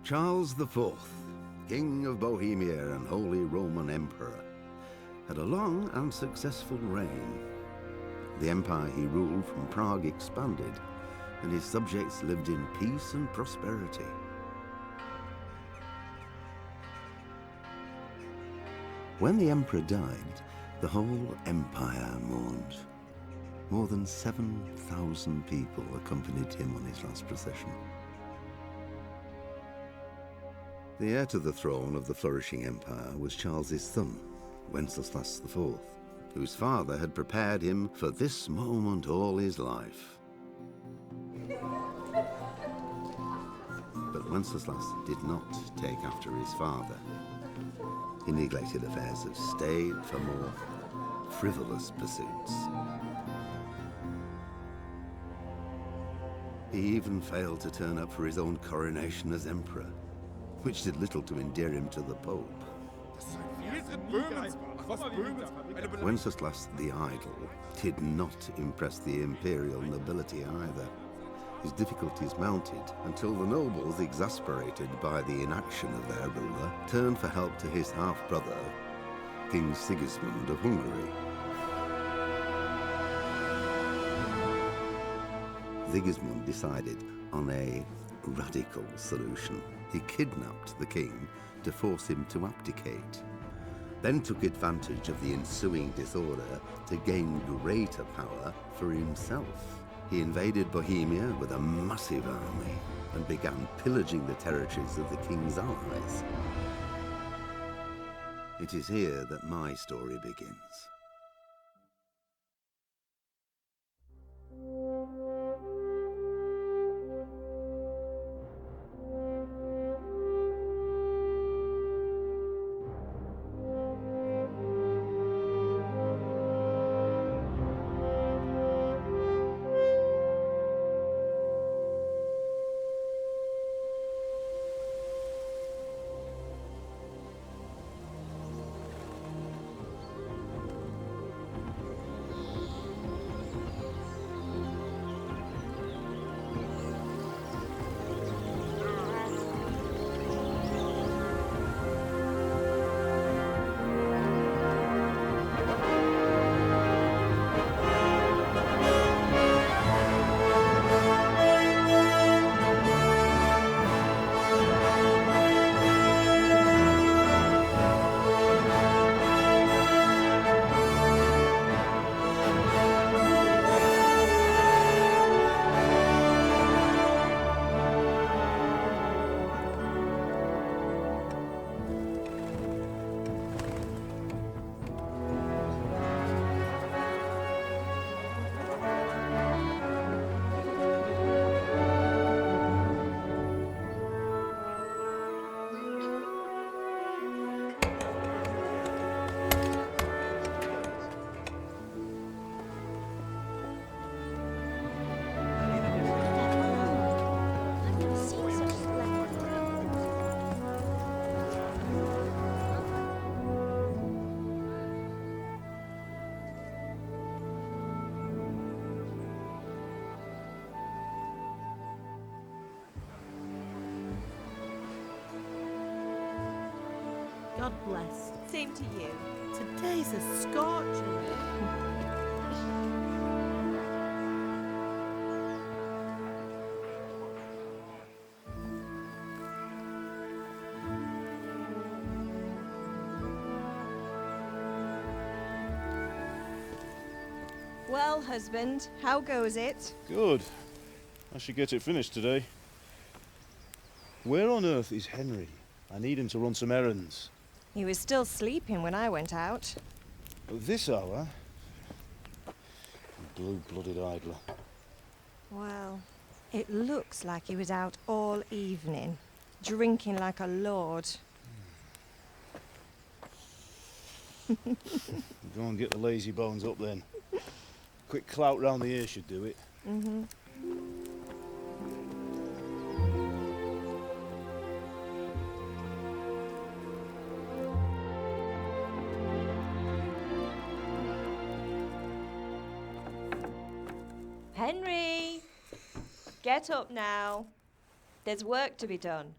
Charles IV, King of Bohemia and Holy Roman Emperor, had a long and successful reign. The empire he ruled from Prague expanded, and his subjects lived in peace and prosperity. When the emperor died, the whole empire mourned. More than 7,000 people accompanied him on his last procession. The heir to the throne of the flourishing empire was Charles's son, Wenceslas IV, whose father had prepared him for this moment all his life. But Wenceslas did not take after his father. He neglected affairs of state for more frivolous pursuits. He even failed to turn up for his own coronation as emperor, which did little to endear him to the Pope. Wenceslas the Idle did not impress the imperial nobility either. His difficulties mounted until the nobles, exasperated by the inaction of their ruler, turned for help to his half-brother, King Sigismund of Hungary. Sigismund decided on a radical solution. He kidnapped the king to force him to abdicate, then took advantage of the ensuing disorder to gain greater power for himself. He invaded Bohemia with a massive army and began pillaging the territories of the king's allies. It is here that my story begins. God bless. Same to you. Today's a scorcher. Well, husband, how goes it? Good. I should get it finished today. Where on earth is Henry? I need him to run some errands. He was still sleeping when I went out. At this hour? Blue-blooded idler. Well, it looks like he was out all evening, drinking like a lord. Go and get the lazy bones up then. Quick clout round the ear should do it. Mm-hmm. Henry! Get up now. There's work to be done.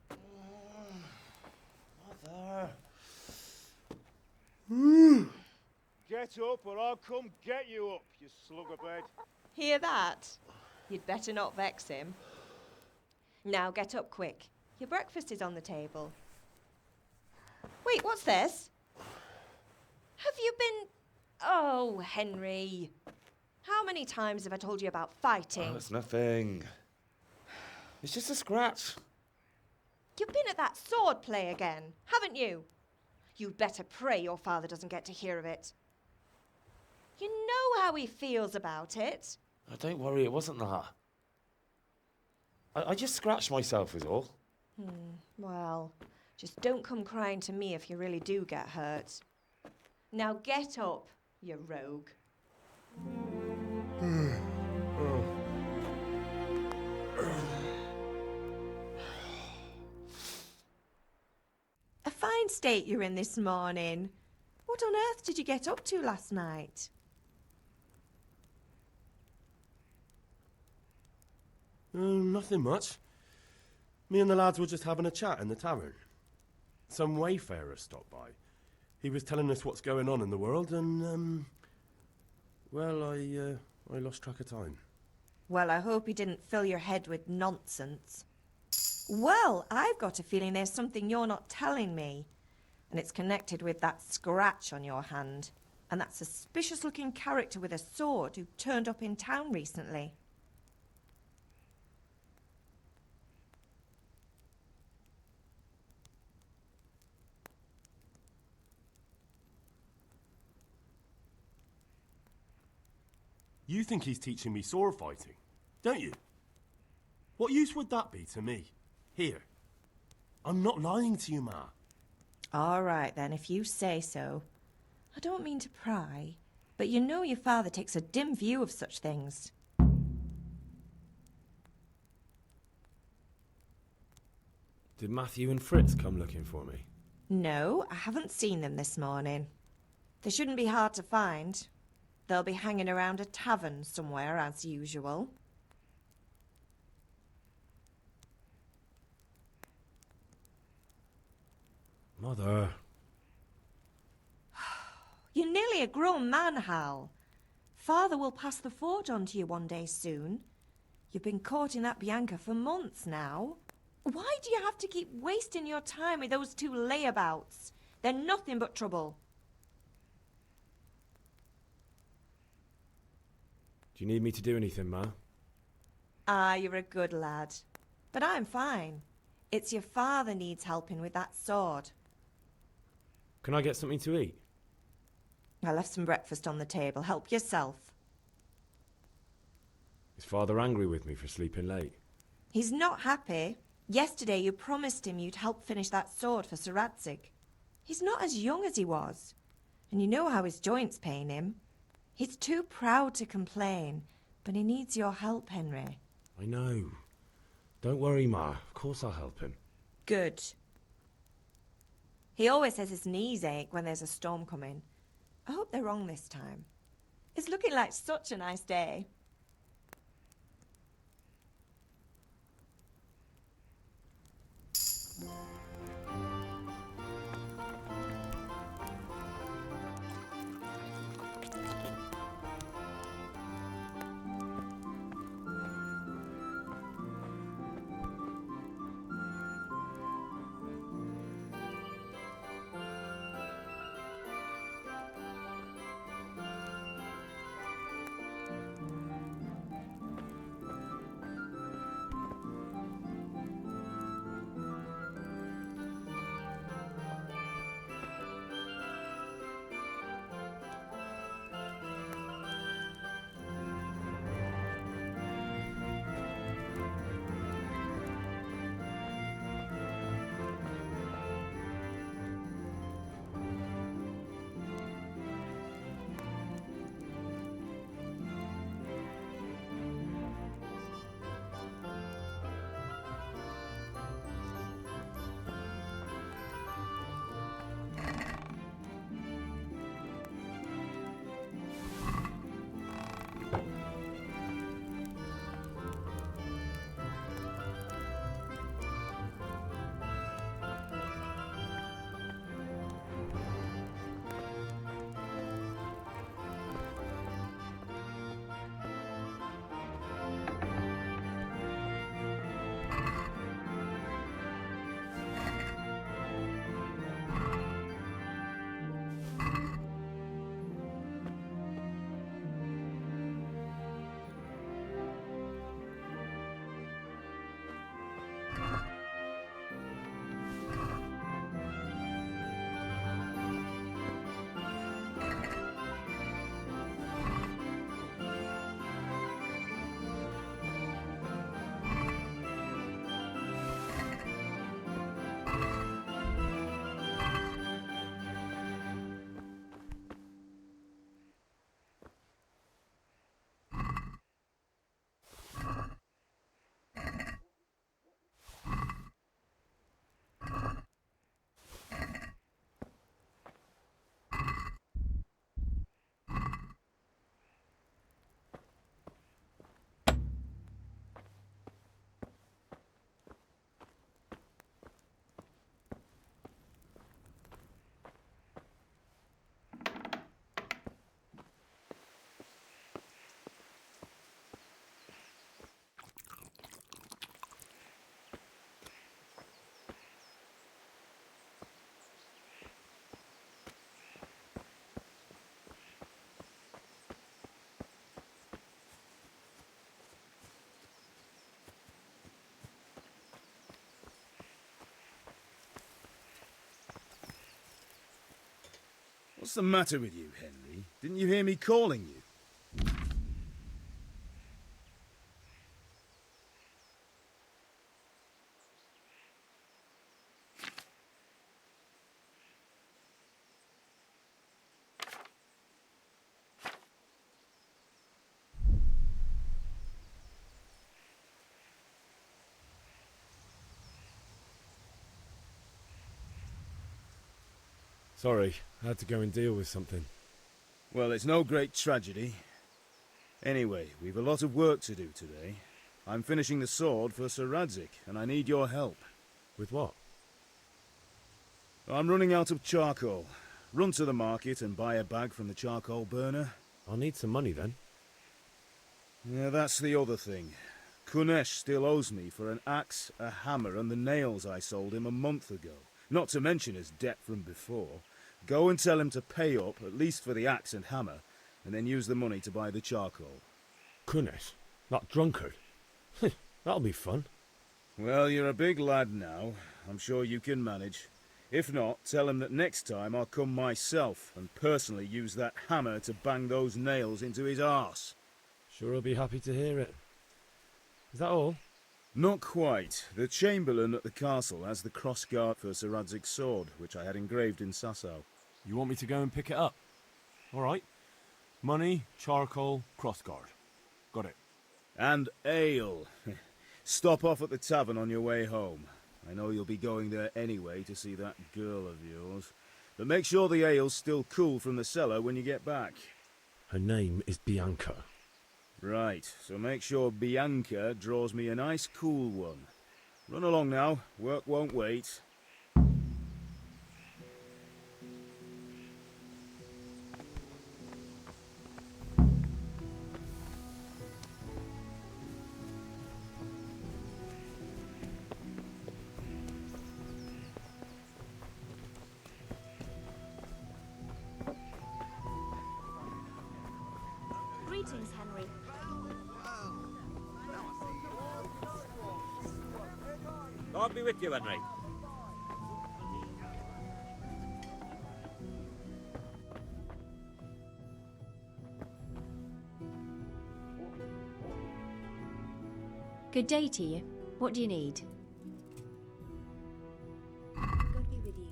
Get up or I'll come get you up, you slugabed. Hear that? You'd better not vex him. Now get up quick. Your breakfast is on the table. Wait, what's this? Have you been... Oh, Henry. How many times have I told you about fighting? Oh, it's nothing. It's just a scratch. You've been at that sword play again, haven't you? You'd better pray your father doesn't get to hear of it. You know how he feels about it. Oh, don't worry, it wasn't that. I just scratched myself is all. Well, just don't come crying to me if you really do get hurt. Now get up, you rogue. A fine state you're in this morning. What on earth did you get up to last night? Nothing much. Me and the lads were just having a chat in the tavern. Some wayfarer stopped by. He was telling us what's going on in the world and, well, I lost track of time. Well, I hope he didn't fill your head with nonsense. Well, I've got a feeling there's something you're not telling me. And it's connected with that scratch on your hand. And that suspicious-looking character with a sword who turned up in town recently. You think he's teaching me sword fighting, don't you? What use would that be to me? Here. I'm not lying to you, Ma. All right, then, if you say so. I don't mean to pry, but you know your father takes a dim view of such things. Did Matthew and Fritz come looking for me? No, I haven't seen them this morning. They shouldn't be hard to find. They'll be hanging around a tavern somewhere, as usual. Mother. You're nearly a grown man, Hal. Father will pass the forge on to you one day soon. You've been courting that Bianca for months now. Why do you have to keep wasting your time with those two layabouts? They're nothing but trouble. Do you need me to do anything, Ma? Ah, you're a good lad. But I'm fine. It's your father needs helping with that sword. Can I get something to eat? I left some breakfast on the table. Help yourself. Is Father angry with me for sleeping late? He's not happy. Yesterday you promised him you'd help finish that sword for Sir Radzig. He's not as young as he was. And you know how his joints pain him. He's too proud to complain, but he needs your help, Henry. I know. Don't worry, Ma. Of course I'll help him. Good. He always says his knees ache when there's a storm coming. I hope they're wrong this time. It's looking like such a nice day. What's the matter with you, Henry? Didn't you hear me calling you? Sorry, I had to go and deal with something. Well, it's no great tragedy. Anyway, we've a lot of work to do today. I'm finishing the sword for Sir Radzig, and I need your help. With what? I'm running out of charcoal. Run to the market and buy a bag from the charcoal burner. I'll need some money then. Yeah, that's the other thing. Kunesh still owes me for an axe, a hammer, and the nails I sold him a month ago. Not to mention his debt from before. Go and tell him to pay up, at least for the axe and hammer, and then use the money to buy the charcoal. Kunesh? That drunkard? That'll be fun. Well, you're a big lad now. I'm sure you can manage. If not, tell him that next time I'll come myself and personally use that hammer to bang those nails into his arse. Sure he'll be happy to hear it. Is that all? Not quite. The Chamberlain at the castle has the crossguard for Sir Radzig's sword, which I had engraved in Sasau. You want me to go and pick it up? All right. Money, charcoal, crossguard. Got it. And ale. Stop off at the tavern on your way home. I know you'll be going there anyway to see that girl of yours. But make sure the ale's still cool from the cellar when you get back. Her name is Bianca. Right, so make sure Bianca draws me a nice cool one. Run along now, work won't wait. Greetings, Henry. God be with you, Henry. Good day to you. What do you need? God be with you.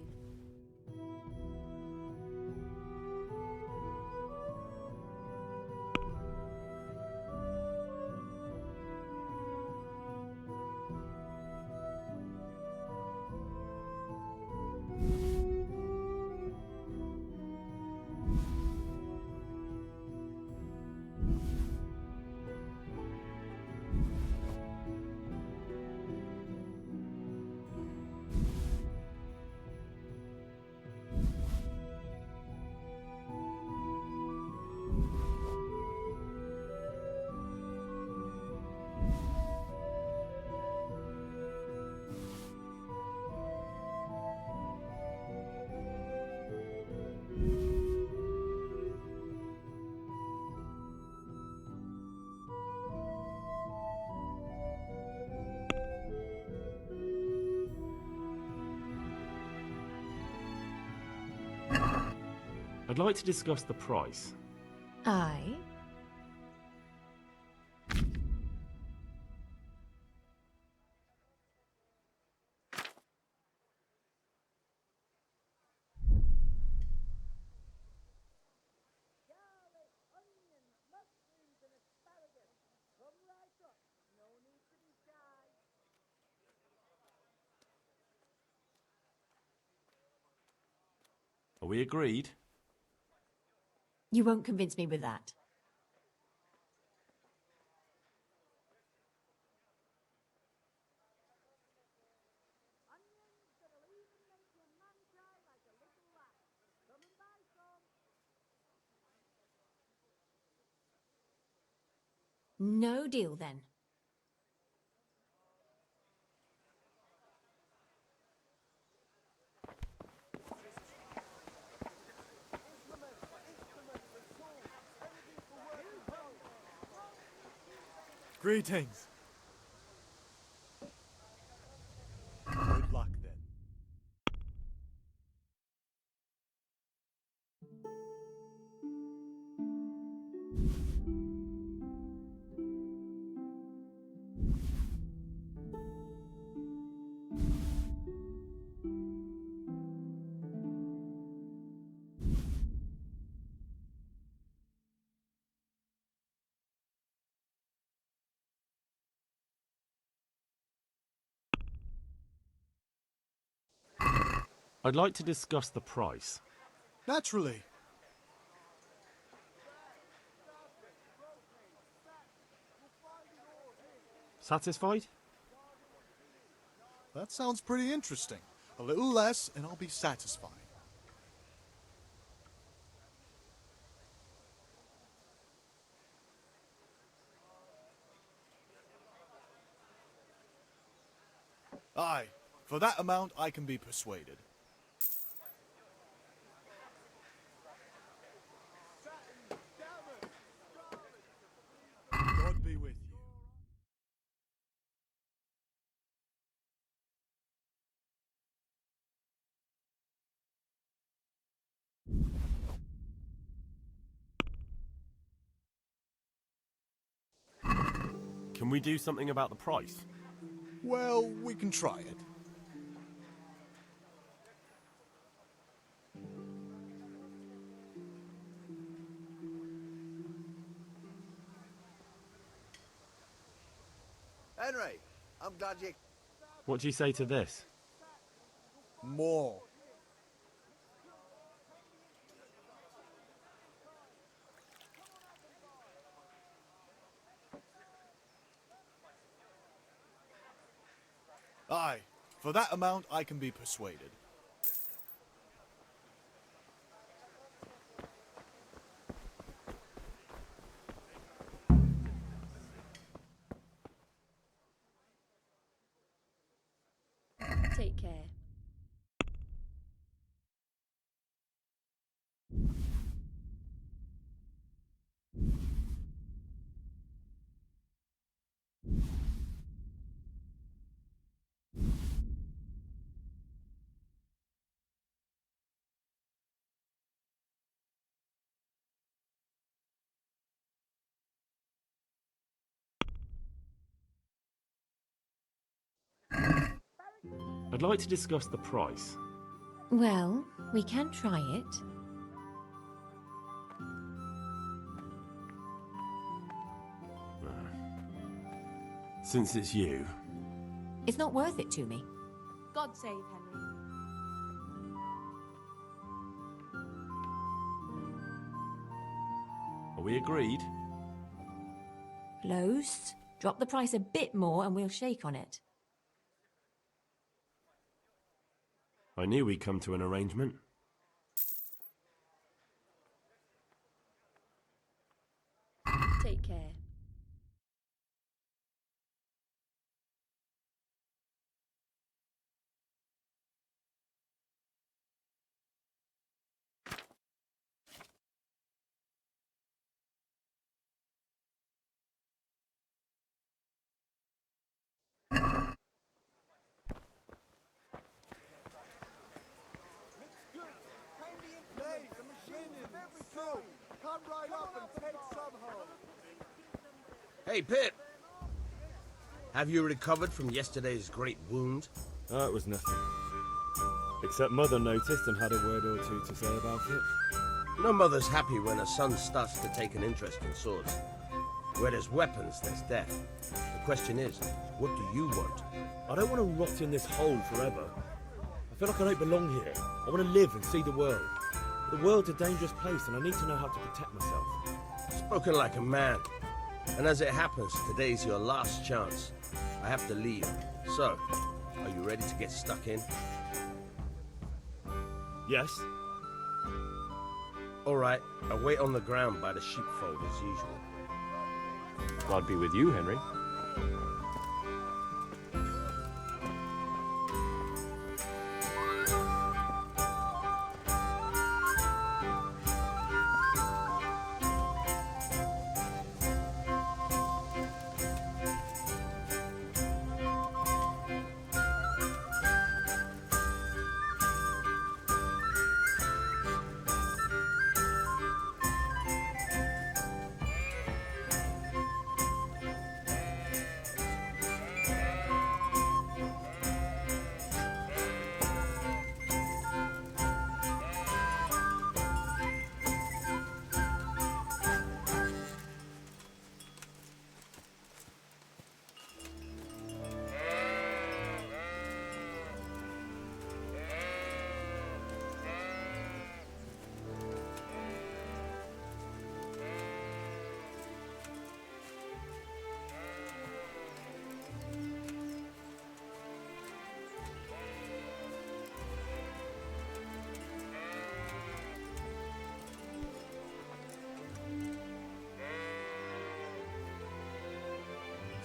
I'd like to discuss the price. Aye. Are we agreed? You won't convince me with that. No deal then. Greetings. Good luck then. I'd like to discuss the price. Naturally. Satisfied? That sounds pretty interesting. A little less, and I'll be satisfied. Aye, for that amount I can be persuaded. God be with you. Can we do something about the price? Well, we can try it. Henry, I'm glad you... What do you say to this? More. Aye, for that amount I can be persuaded. Take care. I'd like to discuss the price. Well, we can try it. Since it's you, It's not worth it to me. God save Henry. are we agreed? Close. Drop the price a bit more and we'll shake on it. I knew we'd come to an arrangement. Take care. Hey, Pip! Have you recovered from yesterday's great wound? Oh, it was nothing. Except Mother noticed and had a word or two to say about it. No mother's happy when her son starts to take an interest in swords. Where there's weapons, there's death. The question is, what do you want? I don't want to rot in this hole forever. I feel like I don't belong here. I want to live and see the world. The world's a dangerous place and I need to know how to protect myself. Spoken like a man. And as it happens, today's your last chance. I have to leave. So, are you ready to get stuck in? Yes? Alright, I'll wait on the ground by the sheepfold as usual. God be with you, Henry.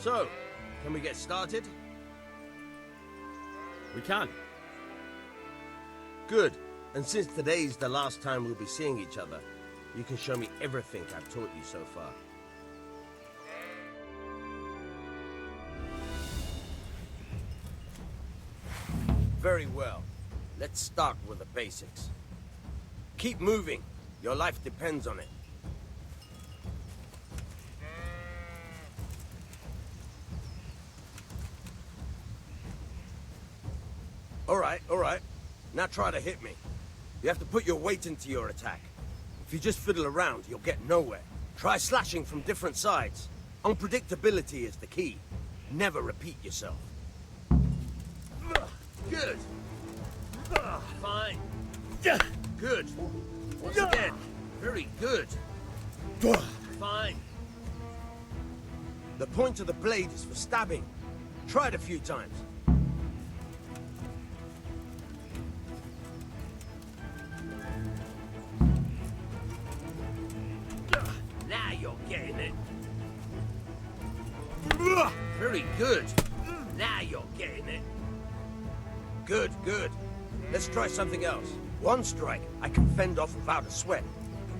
So, can we get started? We can. Good. And since today's the last time we'll be seeing each other, you can show me everything I've taught you so far. Very well. Let's start with the basics. Keep moving. Your life depends on it. All right. Now try to hit me. You have to put your weight into your attack. If you just fiddle around, you'll get nowhere. Try slashing from different sides. Unpredictability is the key. Never repeat yourself. Good. Fine. Good. Once again. Very good. Fine. The point of the blade is for stabbing. Try it a few times. Now you're getting it. Very good. Now you're getting it. Good, good. Let's try something else. One strike I can fend off without a sweat.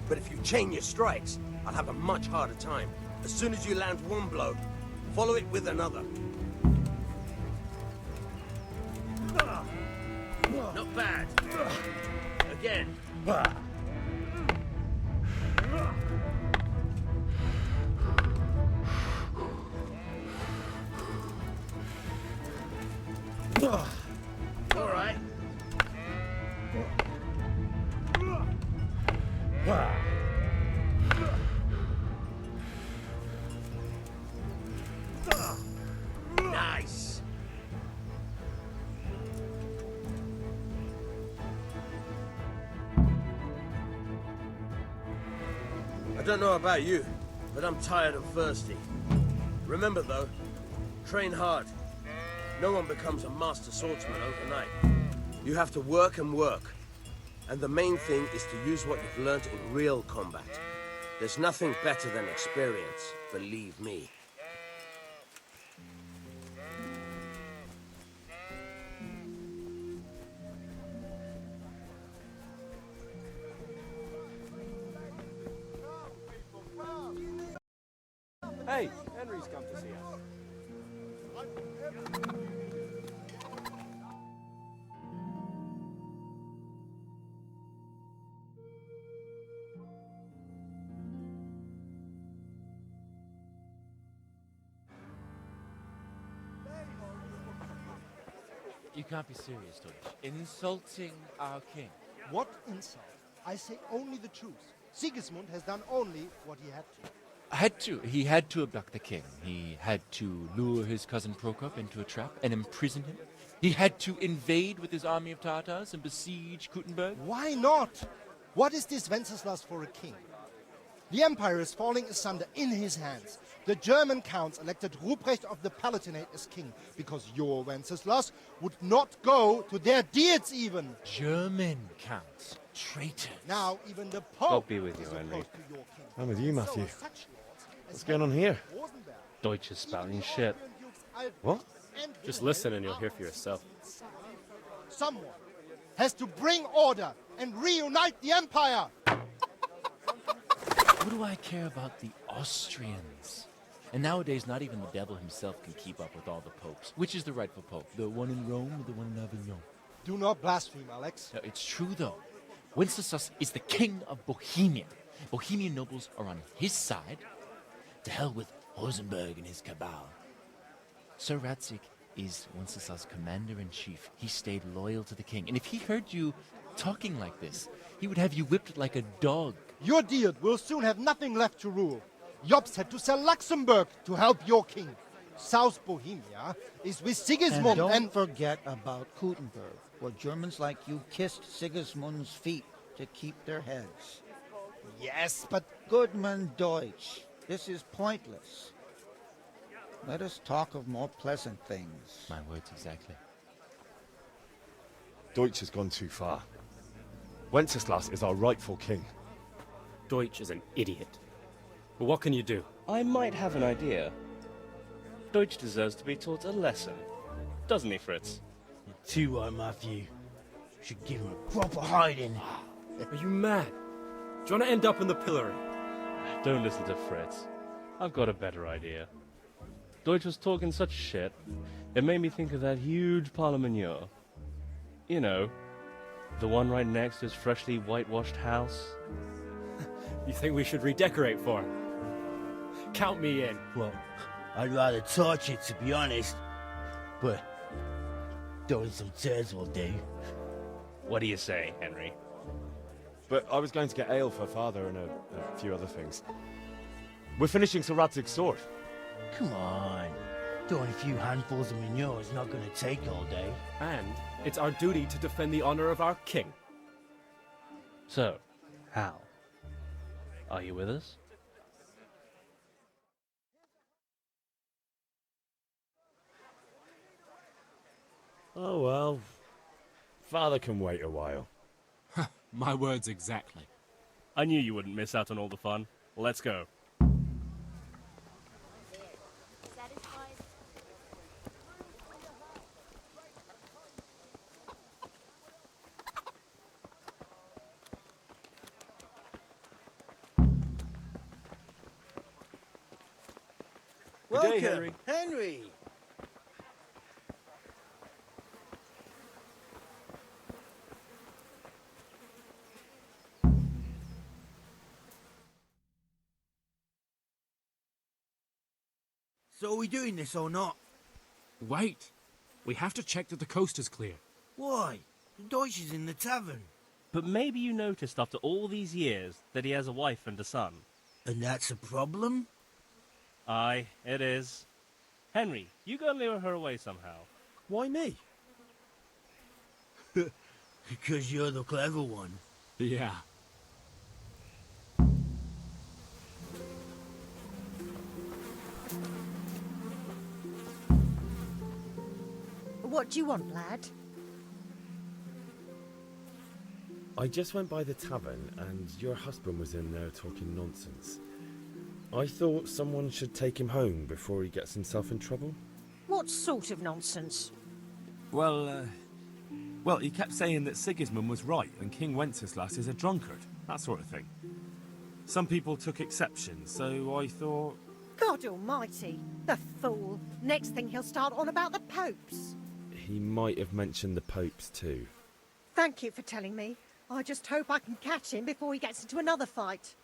But if you chain your strikes, I'll have a much harder time. As soon as you land one blow, follow it with another. Not bad. Again. All right. Nice. I don't know about you, but I'm tired and thirsty. Remember though, train hard. No one becomes a master swordsman overnight. You have to work and work. And the main thing is to use what you've learned in real combat. There's nothing better than experience, believe me. Hey, Henry's come to see us. You can't be serious, Deutsch. Insulting our king. What insult? I say only the truth. Sigismund has done only what he had to. He had to abduct the king. He had to lure his cousin Prokop into a trap and imprison him. He had to invade with his army of Tatars and besiege Kuttenberg. Why not? What is this Wenceslas for a king? The empire is falling asunder in his hands. The German counts elected Ruprecht of the Palatinate as king because your Wenceslas would not go to their deeds even. German counts. Traitors. Now even the Pope God be with you, is Henry. opposed to your king. I'm with you, Matthew. So such lords as What's going on here? Rosenberg, Deutsch is spouting shit. What? Just listen and you'll hear for yourself. Someone has to bring order and reunite the empire. What do I care about the Austrians? And nowadays, not even the devil himself can keep up with all the popes. Which is the rightful pope? The one in Rome or the one in Avignon? Do not blaspheme, Alex. No, it's true, though. Wenceslas is the king of Bohemia. Bohemian nobles are on his side. To hell with Rosenberg and his cabal. Sir Radzik is Wenceslas' commander-in-chief. He stayed loyal to the king. And if he heard you talking like this, he would have you whipped like a dog. Your Diet will soon have nothing left to rule. Jobst had to sell Luxembourg to help your king. South Bohemia is with Sigismund and don't forget about Kuttenberg, where Germans like you kissed Sigismund's feet to keep their heads. Yes, but... Goodman Deutsch, this is pointless. Let us talk of more pleasant things. My words exactly. Deutsch has gone too far. Wenceslas is our rightful king. Deutsch is an idiot. But what can you do? I might have an idea. Deutsch deserves to be taught a lesson. Doesn't he, Fritz? You're too right, Matthew. Should give him a proper hiding. Are you mad? Do you want to end up in the pillory? Don't listen to Fritz. I've got a better idea. Deutsch was talking such shit, it made me think of that huge parliament. You know, the one right next to his freshly whitewashed house. You think we should redecorate for him? Count me in. Well, I'd rather torch it, to be honest. But throwing some turds will do. What do you say, Henry? But I was going to get ale for Father and a few other things. We're finishing Sir Radzig's sword. Come on. Throwing a few handfuls of manure is not going to take all day. And it's our duty to defend the honor of our king. So, Hal, are you with us? Oh well. Father can wait a while. My words exactly. I knew you wouldn't miss out on all the fun. Let's go. Welcome, Good day, Henry. Henry. So are we doing this or not? Wait. We have to check that the coast is clear. Why? The Deutsch is in the tavern. But maybe you noticed after all these years that he has a wife and a son. And that's a problem? Aye, it is. Henry, you go and lure her away somehow. Why me? Because you're the clever one. Yeah. What do you want, lad? I just went by the tavern and your husband was in there talking nonsense. I thought someone should take him home before he gets himself in trouble. What sort of nonsense? Well, he kept saying that Sigismund was right and King Wenceslas is a drunkard, that sort of thing. Some people took exception, so I thought... God almighty, the fool. Next thing he'll start on about the popes. He might have mentioned the popes too. Thank you for telling me. I just hope I can catch him before he gets into another fight.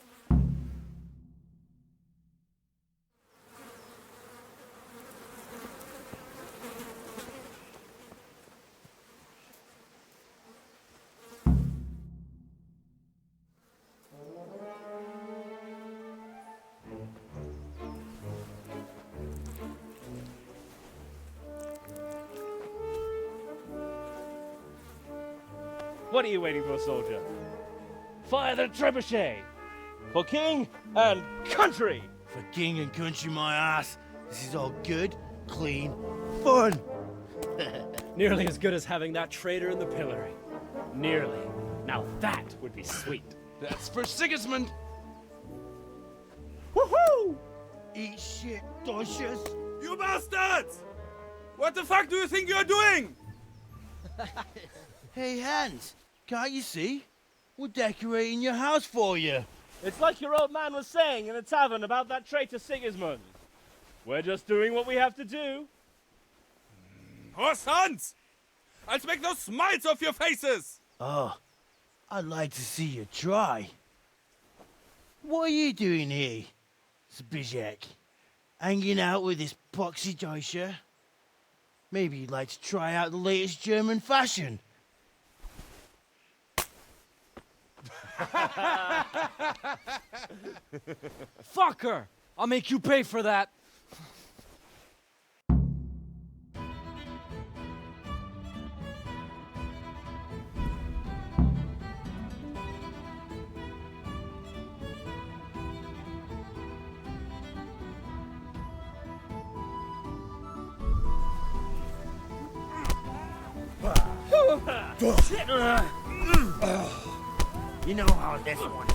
What are you waiting for, soldier? Fire the trebuchet! For king and country! For king and country, my ass. This is all good, clean, fun. Nearly as good as having that traitor in the pillory. Nearly. Now that would be sweet. That's for Sigismund! Woohoo! Eat shit, Deutsches. You bastards! What the fuck do you think you're doing? Hey, Hans, can't you see? We're decorating your house for you. It's like your old man was saying in the tavern about that traitor Sigismund. We're just doing what we have to do. Oh, sons! I'll make those smiles off your faces! Oh, I'd like to see you try. What are you doing here, Zbigniew? Hanging out with this poxy Deutscher? Maybe you'd like to try out the latest German fashion. Fucker! I'll make you pay for that. You know how this one.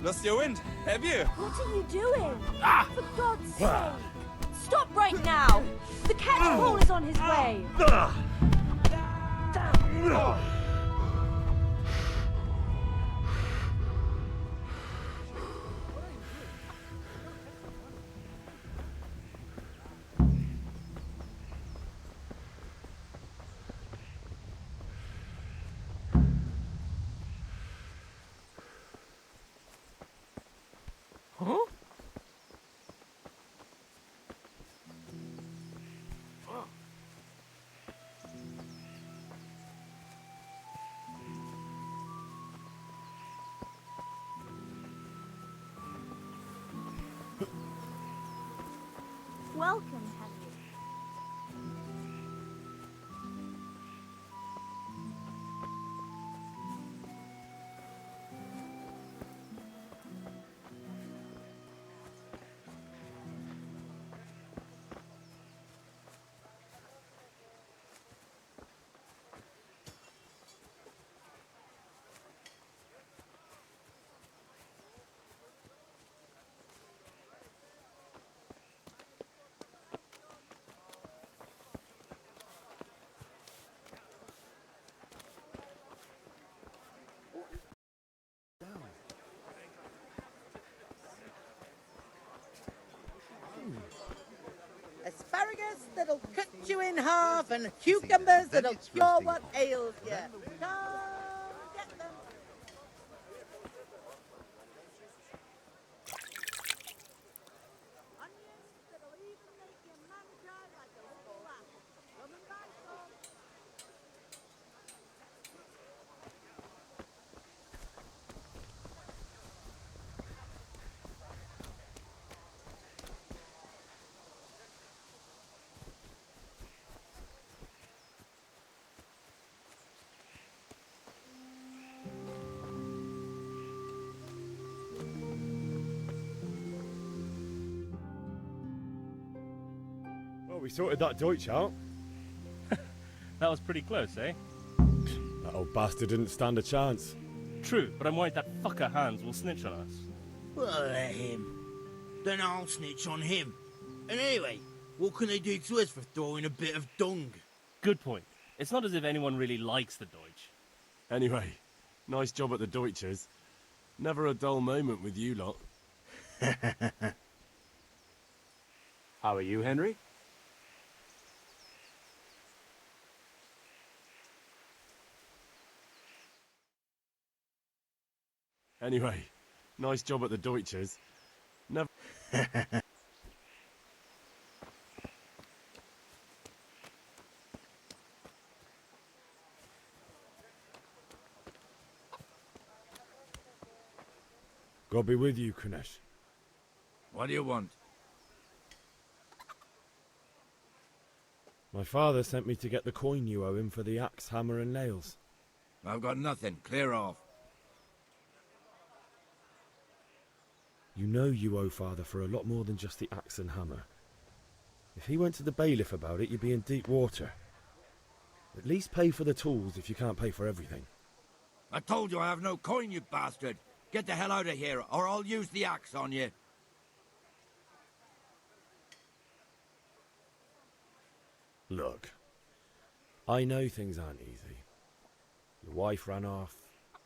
Lost your wind, have you? What are you doing? For God's sake! Stop right now! The catchpole is on his way! Huh? Welcome, Henry. Asparagus that'll cut you in half, and cucumbers that'll cure what ails you. Come get them. Onions that'll even make your man cry like a little lamb. Come and buy some. Well, we sorted that Deutsch out. That was pretty close, eh? That old bastard didn't stand a chance. True, but I'm worried that fucker Hans will snitch on us. Well, let him. Then I'll snitch on him. And anyway, what can they do to us for throwing a bit of dung? Good point. It's not as if anyone really likes the Deutsch. Anyway, nice job at the Deutschers. Never a dull moment with you lot. How are you, Henry? Anyway, nice job at the Deutschers. Never... God be with you, Kunesh. What do you want? My father sent me to get the coin you owe him for the axe, hammer and nails. I've got nothing. Clear off. You know you owe father for a lot more than just the axe and hammer. If he went to the bailiff about it, you'd be in deep water. At least pay for the tools if you can't pay for everything. I told you I have no coin, you bastard. Get the hell out of here, or I'll use the axe on you. Look, I know things aren't easy. Your wife ran off,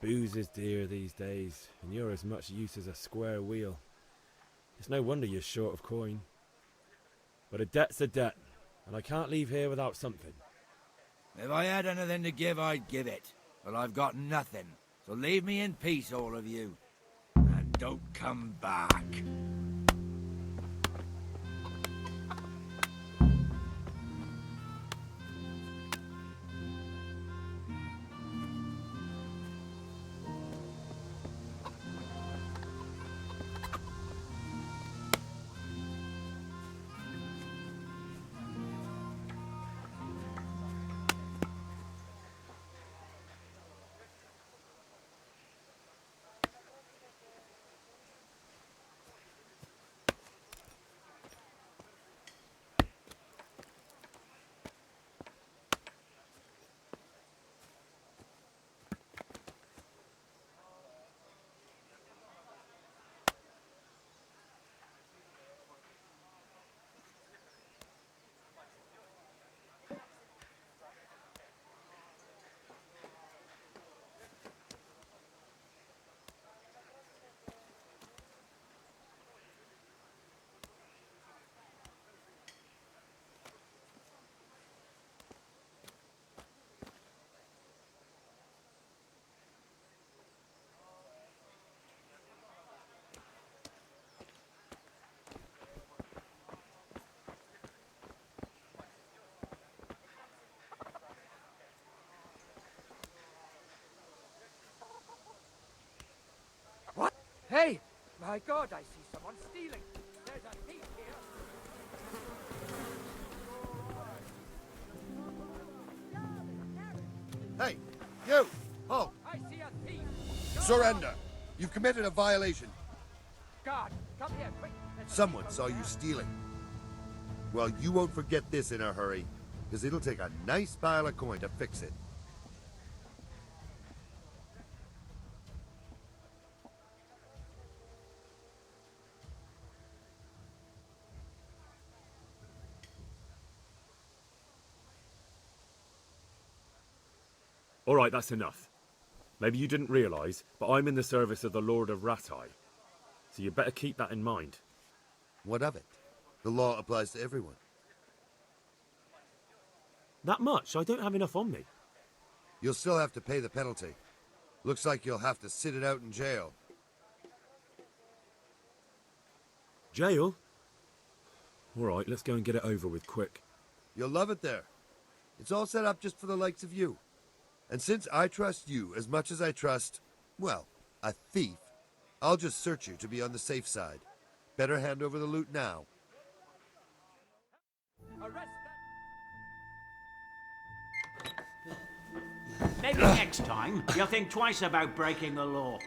booze is dear these days, and you're as much use as a square wheel. It's no wonder you're short of coin. But a debt's a debt, and I can't leave here without something. If I had anything to give, I'd give it. But I've got nothing. So leave me in peace, all of you. And don't come back. Hey! My God, I see someone stealing. There's a thief here. Hey, you! Halt! I see a thief. Surrender! You've committed a violation. God, come here, quick. Someone saw you stealing. Well, you won't forget this in a hurry, because it'll take a nice pile of coin to fix it. All right, that's enough. Maybe you didn't realise, but I'm in the service of the Lord of Ratai. So you better keep that in mind. What of it? The law applies to everyone. That much? I don't have enough on me. You'll still have to pay the penalty. Looks like you'll have to sit it out in jail. Jail? All right, let's go and get it over with quick. You'll love it there. It's all set up just for the likes of you. And since I trust you as much as I trust, well, a thief, I'll just search you to be on the safe side. Better hand over the loot now. Maybe next time you'll think twice about breaking the law.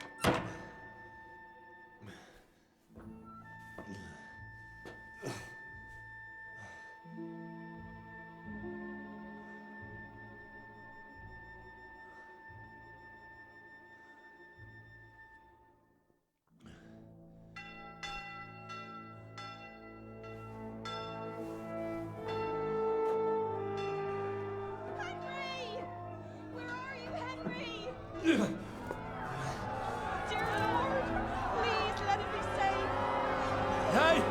Hey!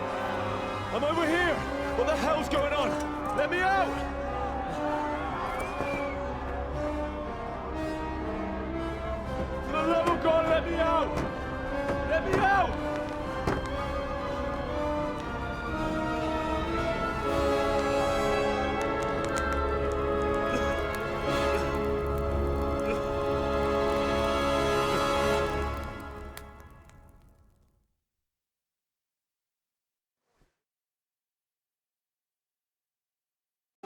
I'm over here! What the hell's going on? Let me out! For the love of God, let me out! Let me out!